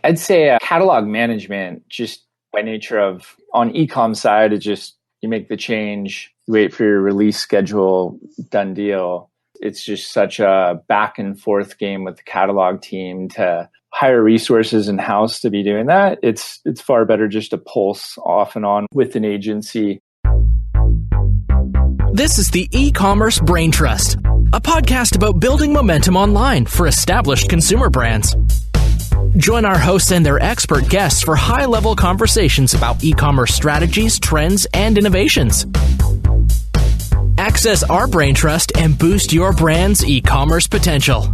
I'd say catalog management, just by nature of on e-com side, it just, you make the change, you wait for your release schedule, done deal. It's just such a back and forth game with the catalog team to hire resources in-house to be doing that. It's far better just to pulse off and on with an agency. This is the Ecommerce Braintrust, a podcast about building momentum online for established consumer brands. Join our hosts and their expert guests for high-level conversations about e-commerce strategies, trends, and innovations. Access our Braintrust and boost your brand's e-commerce potential.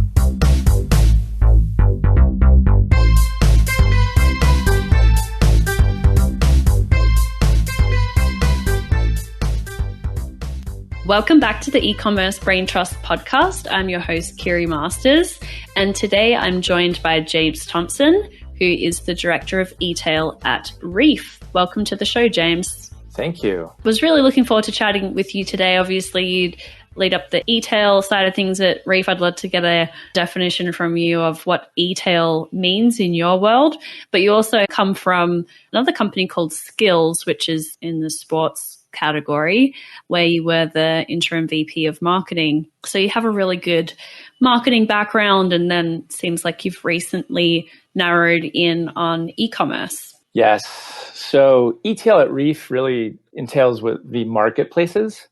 Welcome back to the Ecommerce Braintrust podcast. I'm your host, Kiri Masters, and today I'm joined by James Thompson, who is the Director of E-tail at Reef. Welcome to the show, James. Thank you. Was really looking forward to chatting with you today. Obviously, you lead up the E-tail side of things at Reef. I'd love to get a definition from you of what E-tail means in your world, but you also come from another company called Skills, which is in the sports category, where you were the interim VP of marketing. So you have a really good marketing background, and then seems like you've recently narrowed in on e-commerce. Yes. So e-tail at Reef really entails with the marketplaces.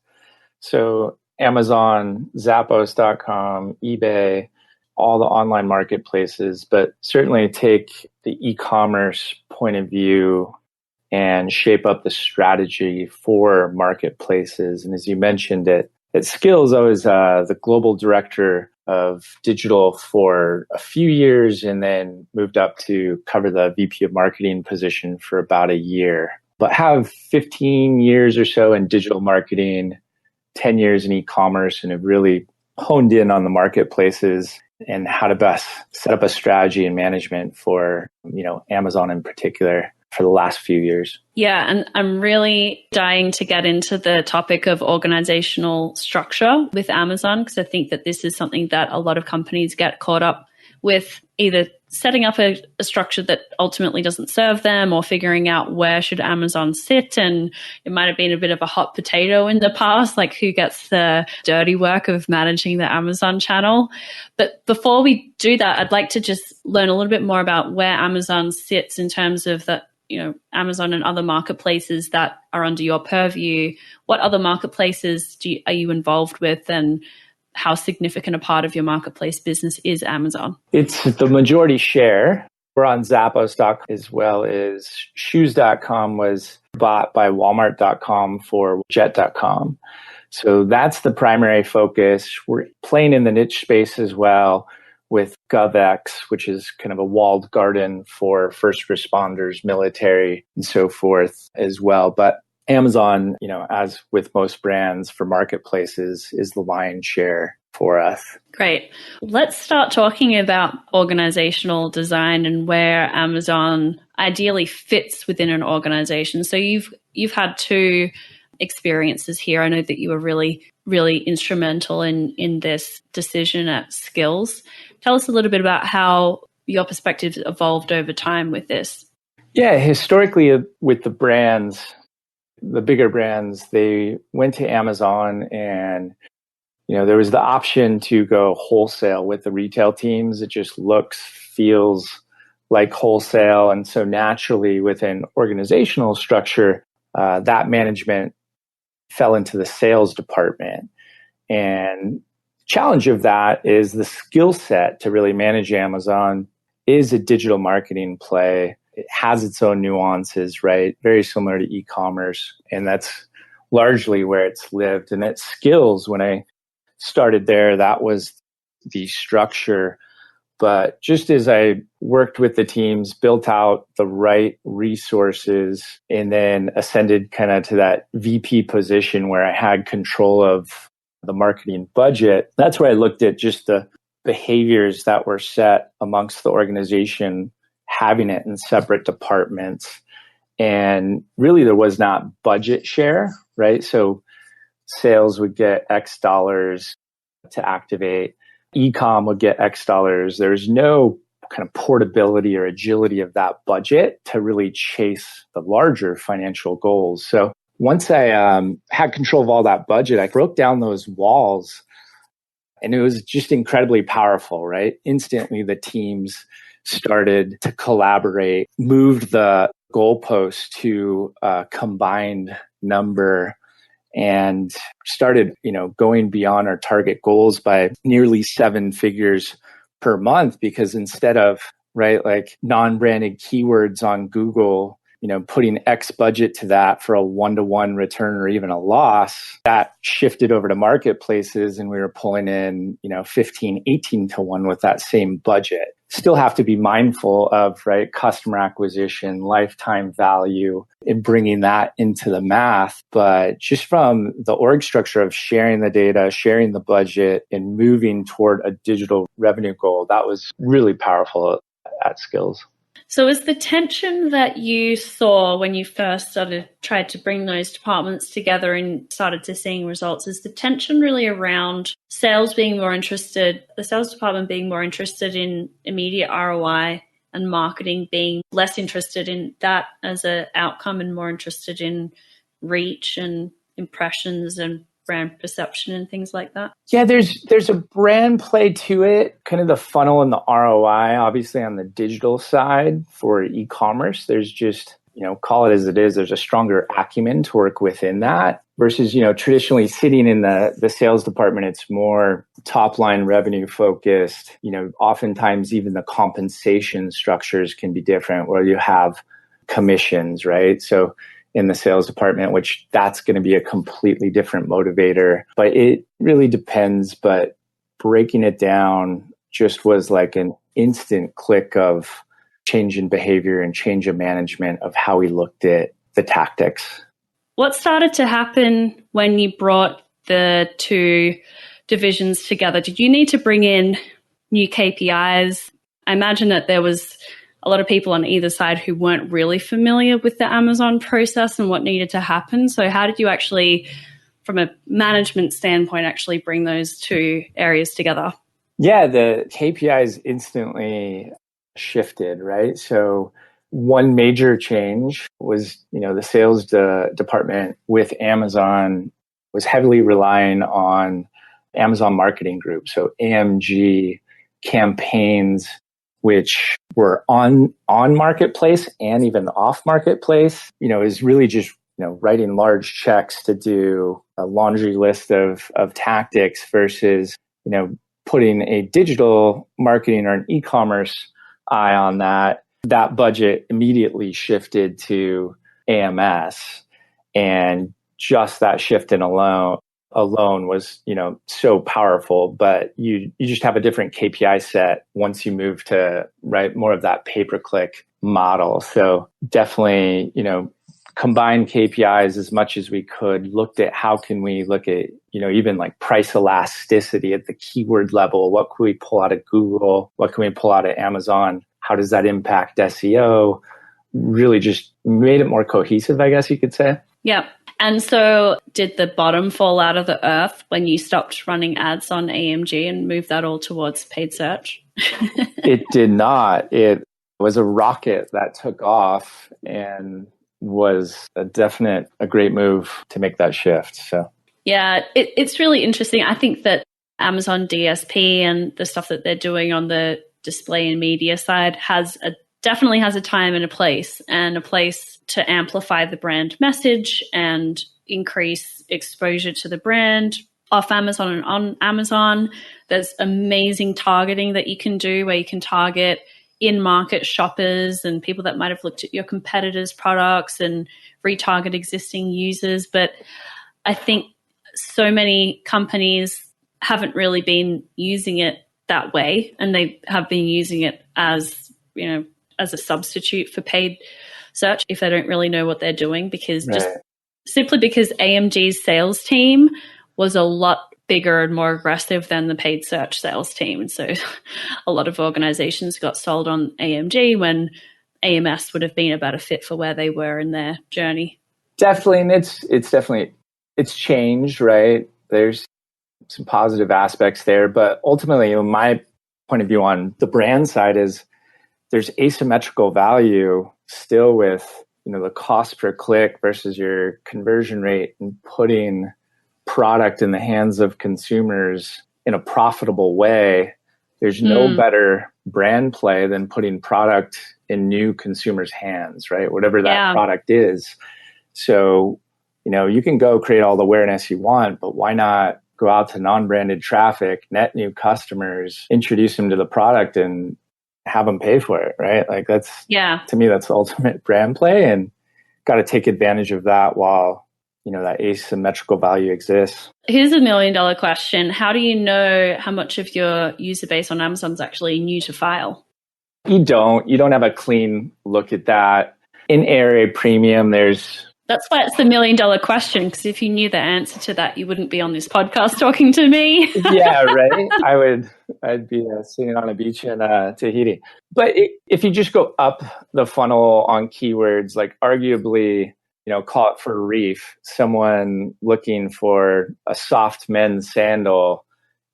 So Amazon, Zappos.com, eBay, all the online marketplaces, but certainly take the e-commerce point of view and shape up the strategy for marketplaces. And as you mentioned at Skills, I was the global director of digital for a few years and then moved up to cover the VP of marketing position for about a year. But have 15 years or so in digital marketing, 10 years in e-commerce, and have really honed in on the marketplaces and how to best set up a strategy and management for, Amazon in particular, for the last few years. Yeah, and I'm really dying to get into the topic of organizational structure with Amazon, because I think that this is something that a lot of companies get caught up with, either setting up a structure that ultimately doesn't serve them or figuring out where should Amazon sit. And it might have been a bit of a hot potato in the past, like who gets the dirty work of managing the Amazon channel. But before we do that, I'd like to just learn a little bit more about where Amazon sits in terms of the Amazon and other marketplaces that are under your purview. What other marketplaces are you involved with, and how significant a part of your marketplace business is Amazon? It's the majority share. We're on Zappos.com, as well as Shoes.com was bought by Walmart.com for Jet.com. So that's the primary focus. We're playing in the niche space as well with GovX, which is kind of a walled garden for first responders, military, and so forth as well. But Amazon, as with most brands for marketplaces, is the lion's share for us. Great. Let's start talking about organizational design and where Amazon ideally fits within an organization. So you've had two experiences here. I know that you were really, really instrumental in this decision at Skills. Tell us a little bit about how your perspective evolved over time with this. Yeah, historically with the brands, the bigger brands, they went to Amazon and, there was the option to go wholesale with the retail teams. It just looks, feels like wholesale. And so naturally within organizational structure, that management fell into the sales department. And challenge of that is the skill set to really manage Amazon is a digital marketing play. It has its own nuances, right? Very similar to e-commerce. And that's largely where it's lived. And at Skills, when I started there, that was the structure. But just as I worked with the teams, built out the right resources, and then ascended kind of to that VP position where I had control of the marketing budget, that's where I looked at just the behaviors that were set amongst the organization, having it in separate departments. And really there was not budget share, right? So sales would get X dollars to activate. E-com would get X dollars. There's no kind of portability or agility of that budget to really chase the larger financial goals. So once I had control of all that budget, I broke down those walls, and it was just incredibly powerful, right? Instantly, the teams started to collaborate, moved the goalpost to a combined number, and started, going beyond our target goals by nearly 7 figures per month, because instead of, right, like non-branded keywords on Google, putting X budget to that for a 1-to-1 return or even a loss, that shifted over to marketplaces, and we were pulling in, 15, 18-to-1 with that same budget. Still have to be mindful of, right, customer acquisition, lifetime value, and bringing that into the math. But just from the org structure of sharing the data, sharing the budget, and moving toward a digital revenue goal, that was really powerful at Skills. So is the tension that you saw when you first tried to bring those departments together and started to seeing results, is the tension really around sales being more interested, the sales department being more interested in immediate ROI and marketing being less interested in that as an outcome and more interested in reach and impressions and brand perception and things like that? Yeah, there's a brand play to it, kind of the funnel and the ROI, obviously on the digital side for e-commerce. There's just, call it as it is, there's a stronger acumen to work within that versus, traditionally sitting in the sales department, it's more top line revenue focused. Oftentimes even the compensation structures can be different where you have commissions, right? So in the sales department, which that's going to be a completely different motivator. But it really depends. But breaking it down just was like an instant click of change in behavior and change of management of how we looked at the tactics. What started to happen when you brought the two divisions together? Did you need to bring in new KPIs? I imagine that there was a lot of people on either side who weren't really familiar with the Amazon process and what needed to happen. So how did you actually, from a management standpoint, actually bring those two areas together? Yeah, the KPIs instantly shifted, right? So one major change was, the sales department with Amazon was heavily relying on Amazon Marketing Group. So AMG campaigns, which were on marketplace and even off marketplace, is really just, writing large checks to do a laundry list of tactics versus, putting a digital marketing or an e-commerce eye on that. That budget immediately shifted to AMS, and just that shift in alone was, so powerful, but you just have a different KPI set once you move to, right, more of that pay-per-click model. So definitely, combined KPIs as much as we could, looked at how can we look at, even like price elasticity at the keyword level. What can we pull out of Google? What can we pull out of Amazon? How does that impact SEO? Really just made it more cohesive, I guess you could say. Yeah. And so did the bottom fall out of the earth when you stopped running ads on AMG and moved that all towards paid search? It did not. It was a rocket that took off and was a great move to make that shift. So yeah, it's really interesting. I think that Amazon DSP and the stuff that they're doing on the display and media side definitely has a time and a place to amplify the brand message and increase exposure to the brand off Amazon and on Amazon. There's amazing targeting that you can do where you can target in-market shoppers and people that might have looked at your competitors' products and retarget existing users. But I think so many companies haven't really been using it that way, and they have been using it as, as a substitute for paid search if they don't really know what they're doing, because right. Just simply because AMG's sales team was a lot bigger and more aggressive than the paid search sales team. And so a lot of organizations got sold on AMG when AMS would have been a better fit for where they were in their journey. Definitely. And it's changed, right? There's some positive aspects there, but ultimately, my point of view on the brand side is there's asymmetrical value still with, the cost per click versus your conversion rate, and putting product in the hands of consumers in a profitable way. There's no better brand play than putting product in new consumers' hands, right? Whatever that product is. So, you can go create all the awareness you want, but why not go out to non-branded traffic, net new customers, introduce them to the product and have them pay for it, right? Like to me, that's the ultimate brand play, and got to take advantage of that while, that asymmetrical value exists. Here's $1 million question. How do you know how much of your user base on Amazon is actually new to file? You don't have a clean look at that. In ARA Premium, that's why it's the $1 million question, because if you knew the answer to that, you wouldn't be on this podcast talking to me. Yeah, right. I'd be sitting on a beach in Tahiti. But if you just go up the funnel on keywords, like arguably, call it for reef, someone looking for a soft men's sandal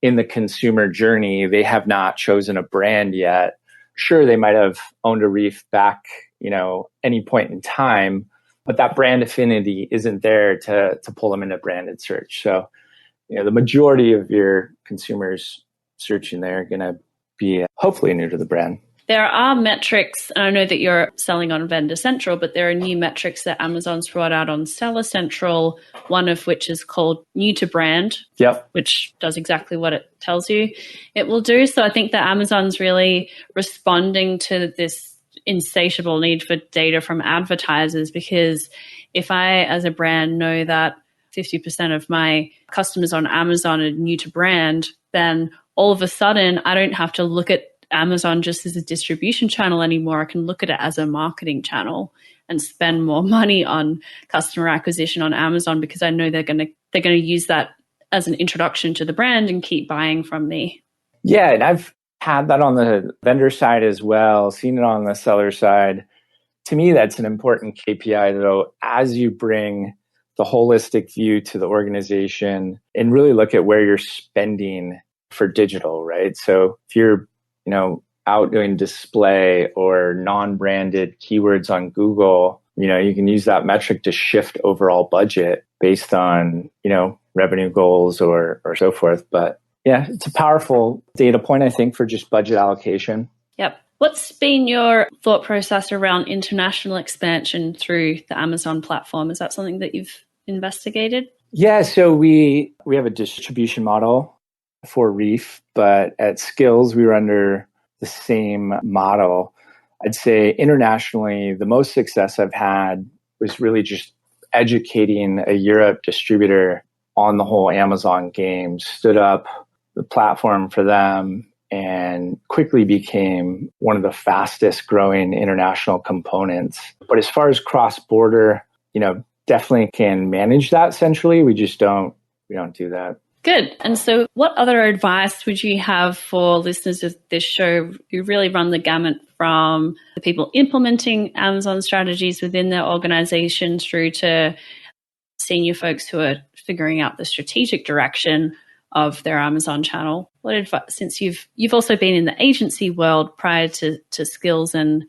in the consumer journey, they have not chosen a brand yet. Sure, they might have owned a reef back, any point in time, but that brand affinity isn't there to pull them into branded search. So, the majority of your consumers searching there are going to be hopefully new to the brand. There are metrics, and I know that you're selling on Vendor Central, but there are new metrics that Amazon's brought out on Seller Central, one of which is called new to brand, which does exactly what it tells you it will do. So I think that Amazon's really responding to this insatiable need for data from advertisers, because if I, as a brand, know that 50% of my customers on Amazon are new to brand, then all of a sudden I don't have to look at Amazon just as a distribution channel anymore. I can look at it as a marketing channel and spend more money on customer acquisition on Amazon, because I know they're going to use that as an introduction to the brand and keep buying from me. Yeah, and I've had that on the vendor side as well, seen it on the seller side. To me, that's an important KPI, though, as you bring the holistic view to the organization and really look at where you're spending for digital, right? So if you're, out doing display or non-branded keywords on Google, you can use that metric to shift overall budget based on, revenue goals or so forth. But yeah, it's a powerful data point, I think, for just budget allocation. Yep. What's been your thought process around international expansion through the Amazon platform? Is that something that you've investigated? Yeah, so we have a distribution model for Reef, but at Skills, we were under the same model. I'd say internationally, the most success I've had was really just educating a Europe distributor on the whole Amazon game, stood up the platform for them, and quickly became one of the fastest growing international components. But as far as cross-border, definitely can manage that centrally. We don't do that. Good. And so what other advice would you have for listeners of this show who really run the gamut from the people implementing Amazon strategies within their organization through to senior folks who are figuring out the strategic direction of their Amazon channel? What advice, since you've also been in the agency world prior to Skills and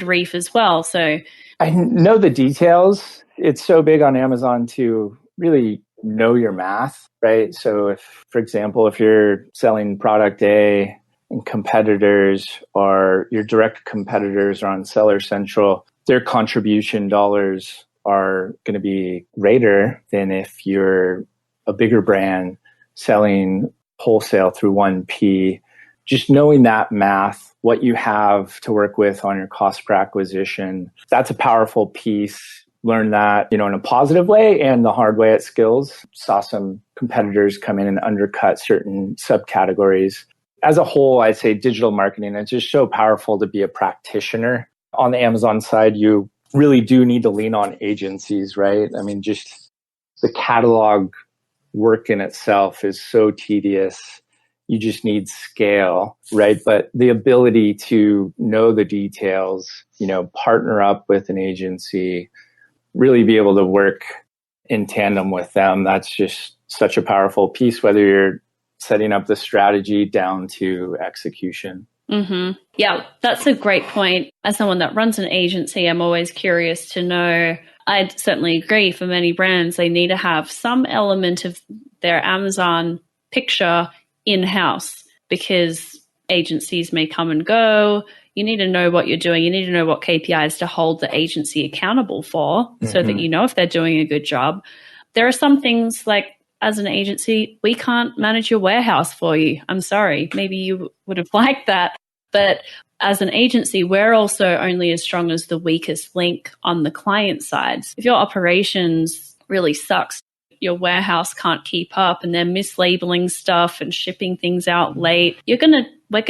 Reef as well. So I know the details. It's so big on Amazon to really know your math, right? So if, for example, if you're selling product A and competitors or your direct competitors are on Seller Central, their contribution dollars are going to be greater than if you're a bigger brand selling wholesale through 1P. Just knowing that math, what you have to work with on your cost per acquisition, that's a powerful piece. Learn that, in a positive way and the hard way at Skills. Saw some competitors come in and undercut certain subcategories. As a whole, I'd say digital marketing, it's just so powerful to be a practitioner. On the Amazon side, you really do need to lean on agencies, right? I mean, just the catalog work in itself is so tedious. You just need scale, right? But the ability to know the details, partner up with an agency, really be able to work in tandem with them. That's just such a powerful piece, whether you're setting up the strategy down to execution. Yeah, that's a great point. As someone that runs an agency, I'm always curious to know. I'd certainly agree for many brands, they need to have some element of their Amazon picture in-house because agencies may come and go. You need to know what you're doing. You need to know what KPIs to hold the agency accountable for so that you know if they're doing a good job. There are some things like, as an agency, we can't manage your warehouse for you. I'm sorry. Maybe you would have liked that. But as an agency, we're also only as strong as the weakest link on the client side. If your operations really sucks, your warehouse can't keep up and they're mislabeling stuff and shipping things out late, we're going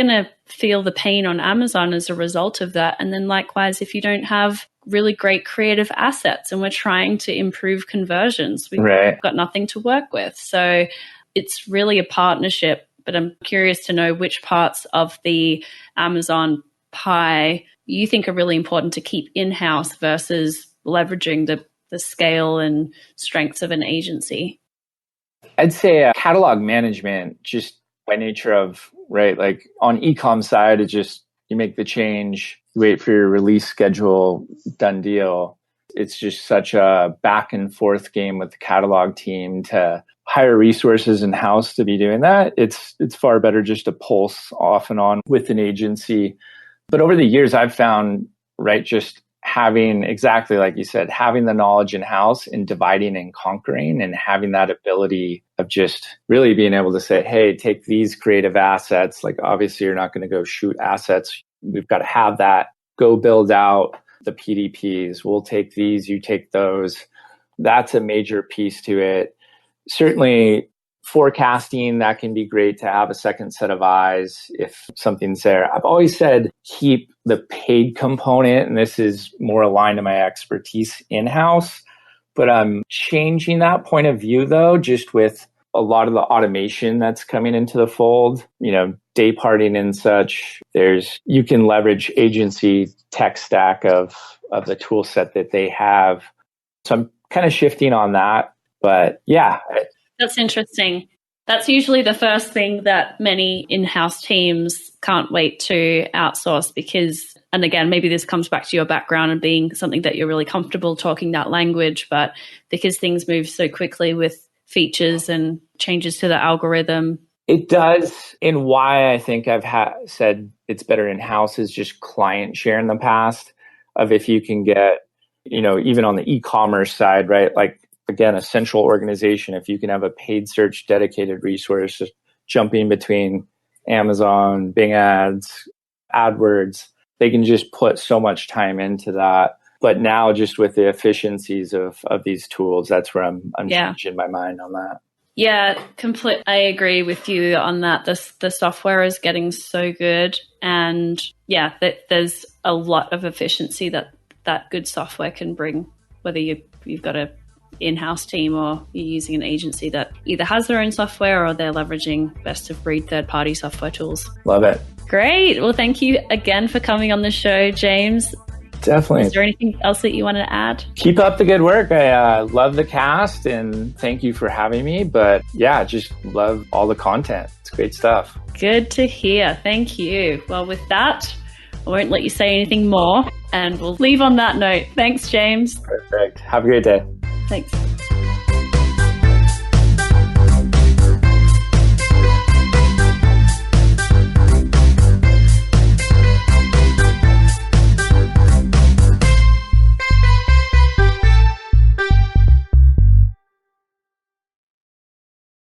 to feel the pain on Amazon as a result of that. And then likewise, if you don't have really great creative assets and we're trying to improve conversions, we've got nothing to work with. So it's really a partnership, but I'm curious to know which parts of the Amazon pie you think are really important to keep in-house versus leveraging the scale and strengths of an agency. I'd say catalog management, just by nature of, like on e-com side, it just, you make the change, you wait for your release schedule, done deal. It's just such a back and forth game with the catalog team to hire resources in-house to be doing that. It's far better just to pulse off and on with an agency. But over the years, I've found, just having, exactly like you said, having the knowledge in-house and dividing and conquering and having that ability of just really being able to say, hey, take these creative assets. Like obviously you're not going to go shoot assets. We've got to have that. Go build out the PDPs. We'll take these, you take those. That's a major piece to it. Certainly forecasting, that can be great to have a second set of eyes if something's there. I've always said keep the paid component, and this is more aligned to my expertise in-house, but I'm changing that point of view though, just with a lot of the automation that's coming into the fold, day parting and such. You can leverage agency tech stack of the tool set that they have. So I'm kind of shifting on that, but yeah. That's interesting. That's usually the first thing that many in-house teams can't wait to outsource because, and again, maybe this comes back to your background and being something that you're really comfortable talking that language, but because things move so quickly with features and changes to the algorithm. It does. And why I think I've said it's better in-house is just client share in the past of if you can get, even on the e-commerce side, like, again, a central organization, if you can have a paid search dedicated resource jumping between Amazon, Bing Ads, AdWords, they can just put so much time into that. But now just with the efficiencies of these tools, that's where I'm changing my mind on that. Yeah, I agree with you on that. The software is getting so good. And yeah, there's a lot of efficiency that good software can bring, whether you've got a in-house team or you're using an agency that either has their own software or they're leveraging best of breed third-party software tools. Love it. Great. Well, thank you again for coming on the show, James. Definitely. Is there anything else that you want to add? Keep up the good work. I love the cast and thank you for having me. But yeah, just love all the content. It's great stuff. Good to hear. Thank you. Well, with that, I won't let you say anything more and we'll leave on that note. Thanks, James. Perfect. Have a great day. Thanks.